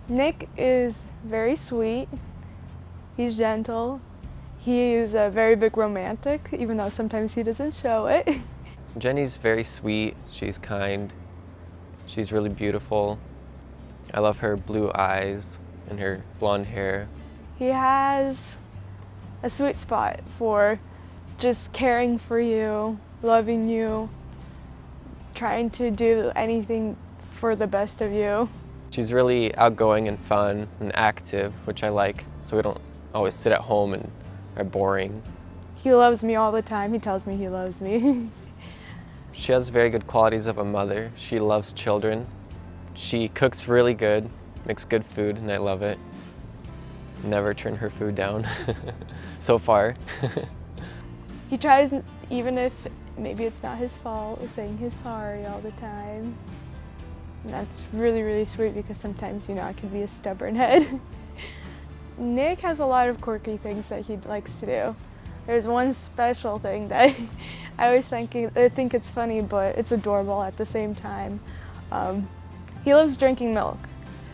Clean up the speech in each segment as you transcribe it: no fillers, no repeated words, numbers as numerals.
Nick is very sweet. He's gentle. He is a very big romantic, even though sometimes he doesn't show it. Jenny's very sweet, she's kind, she's really beautiful. I love her blue eyes and her blonde hair. He has a sweet spot for just caring for you, loving you, trying to do anything for the best of you. She's really outgoing and fun and active, which I like, so we don't always sit at home and are boring. He loves me all the time. He tells me he loves me. She has very good qualities of a mother. She loves children. She cooks really good, makes good food, and I love it. Never turn her food down, so far. He tries, even if maybe it's not his fault, saying he's sorry all the time. And that's really, really sweet because sometimes, I can be a stubborn head. Nick has a lot of quirky things that he likes to do. There's one special thing that I always think it's funny, but it's adorable at the same time. He loves drinking milk.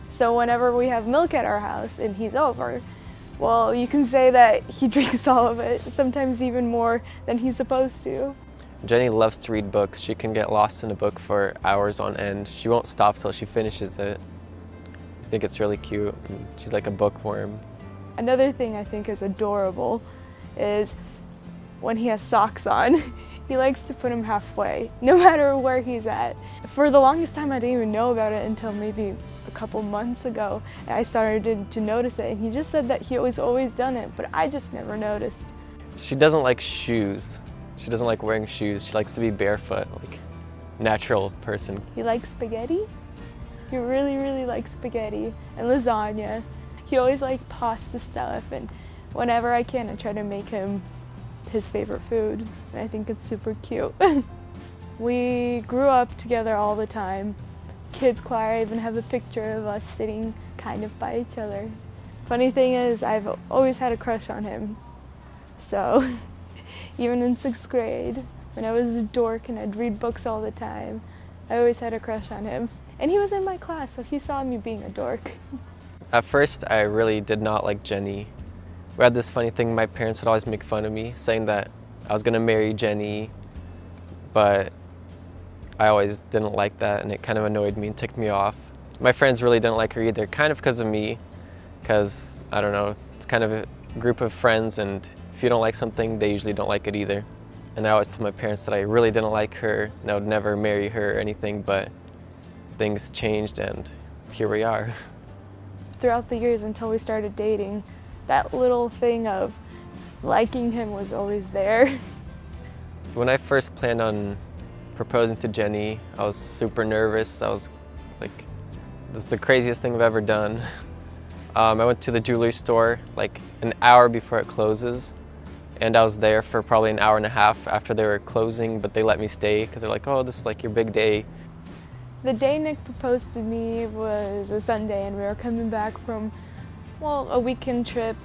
So whenever we have milk at our house and he's over, well, you can say that he drinks all of it, sometimes even more than he's supposed to. Jenny loves to read books. She can get lost in a book for hours on end. She won't stop till she finishes it. I think it's really cute. She's like a bookworm. Another thing I think is adorable is when he has socks on. He likes to put them halfway, no matter where he's at. For the longest time, I didn't even know about it until maybe a couple months ago. I started to notice it, and he just said that he was always done it, but I just never noticed. She doesn't like shoes. She doesn't like wearing shoes. She likes to be barefoot, like natural person. He likes spaghetti. He really, really likes spaghetti and lasagna. He always likes pasta stuff, and whenever I can, I try to make him his favorite food, and I think it's super cute. We grew up together all the time. Kids choir, I even have a picture of us sitting kind of by each other. Funny thing is, I've always had a crush on him. So, even in 6th grade, when I was a dork and I'd read books all the time, I always had a crush on him. And he was in my class, so he saw me being a dork. At first, I really did not like Jenny. We had this funny thing, my parents would always make fun of me, saying that I was gonna marry Jenny, but I always didn't like that, and it kind of annoyed me and ticked me off. My friends really didn't like her either, kind of because of me, because, I don't know, it's kind of a group of friends, and if you don't like something, they usually don't like it either. And I always told my parents that I really didn't like her, and I would never marry her or anything, but things changed, and here we are. Throughout the years until we started dating, that little thing of liking him was always there. When I first planned on proposing to Jenny, I was super nervous. I was like, this is the craziest thing I've ever done. I went to the jewelry store like an hour before it closes, and I was there for probably an hour and a half after they were closing, but they let me stay because they're like, oh, this is like your big day. The day Nick proposed to me was a Sunday, and we were coming back from, well, a weekend trip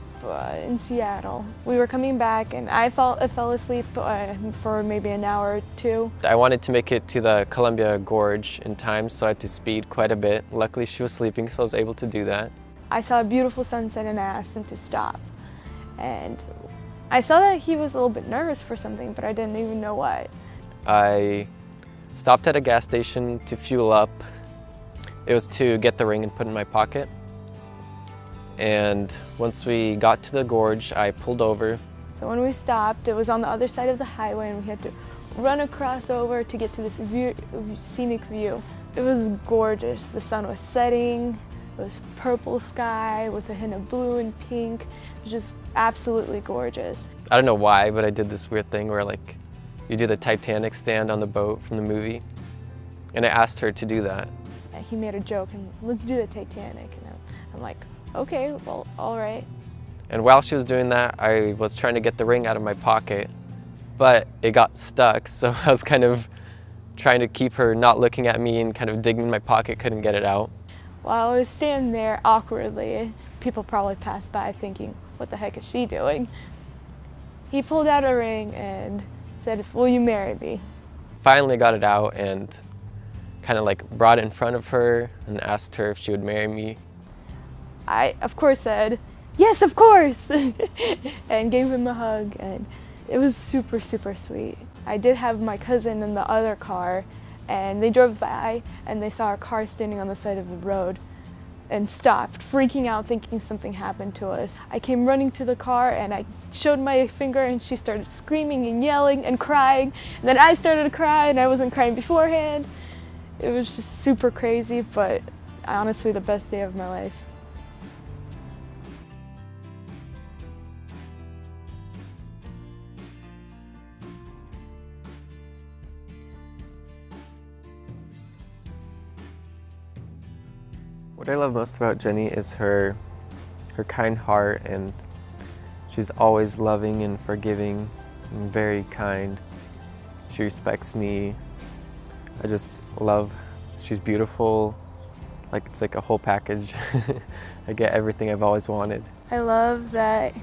in Seattle. We were coming back, and I fell asleep for maybe an hour or two. I wanted to make it to the Columbia Gorge in time, so I had to speed quite a bit. Luckily, she was sleeping, so I was able to do that. I saw a beautiful sunset, and I asked him to stop. And I saw that he was a little bit nervous for something, but I didn't even know what. I stopped at a gas station to fuel up. It was to get the ring and put it in my pocket. And once we got to the gorge, I pulled over. So when we stopped, it was on the other side of the highway, and we had to run across over to get to this scenic view. It was gorgeous. The sun was setting. It was purple sky with a hint of blue and pink. It was just absolutely gorgeous. I don't know why, but I did this weird thing where like you do the Titanic stand on the boat from the movie. And I asked her to do that. He made a joke, and let's do the Titanic. And I'm like, okay, well, all right. And while she was doing that, I was trying to get the ring out of my pocket, but it got stuck. So I was kind of trying to keep her not looking at me and kind of digging in my pocket, couldn't get it out. While I was standing there awkwardly, people probably passed by thinking, what the heck is she doing? He pulled out a ring and said, will you marry me? Finally got it out and kind of like brought it in front of her and asked her if she would marry me. I, of course, said, "Yes, of course," and gave him a hug, and it was super, super sweet. I did have my cousin in the other car, and they drove by, and they saw our car standing on the side of the road and stopped, freaking out, thinking something happened to us. I came running to the car, and I showed my finger, and she started screaming and yelling and crying, and then I started to cry, and I wasn't crying beforehand. It was just super crazy, but honestly the best day of my life. What I love most about Jenny is her kind heart, and she's always loving and forgiving and very kind. She respects me. I just love, she's beautiful. Like, it's like a whole package. I get everything I've always wanted. I love that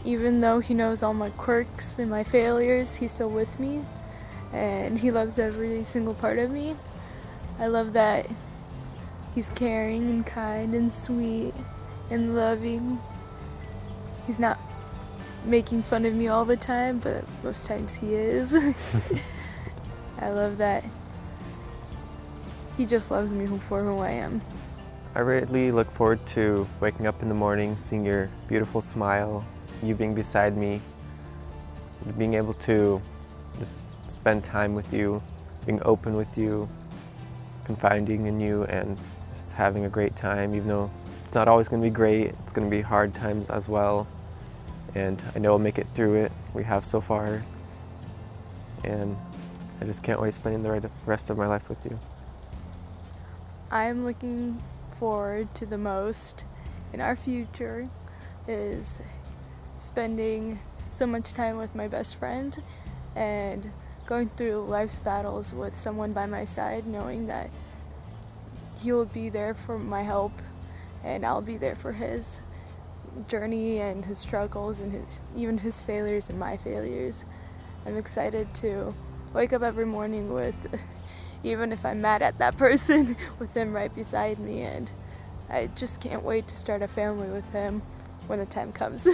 even though he knows all my quirks and my failures, he's still with me, and he loves every single part of me. I love that he's caring and kind and sweet and loving. He's not making fun of me all the time, but most times he is. I love that he just loves me for who I am. I really look forward to waking up in the morning, seeing your beautiful smile, you being beside me, being able to just spend time with you, being open with you, confiding in you, and just having a great time. Even though it's not always going to be great, it's going to be hard times as well. And I know we'll make it through it. We have so far. And I just can't wait spending the rest of my life with you. I'm looking forward to the most in our future is spending so much time with my best friend and going through life's battles with someone by my side, knowing that he will be there for my help and I'll be there for his journey and his struggles and even his failures and my failures. I'm excited to wake up every morning with, even if I'm mad at that person, with him right beside me, and I just can't wait to start a family with him when the time comes.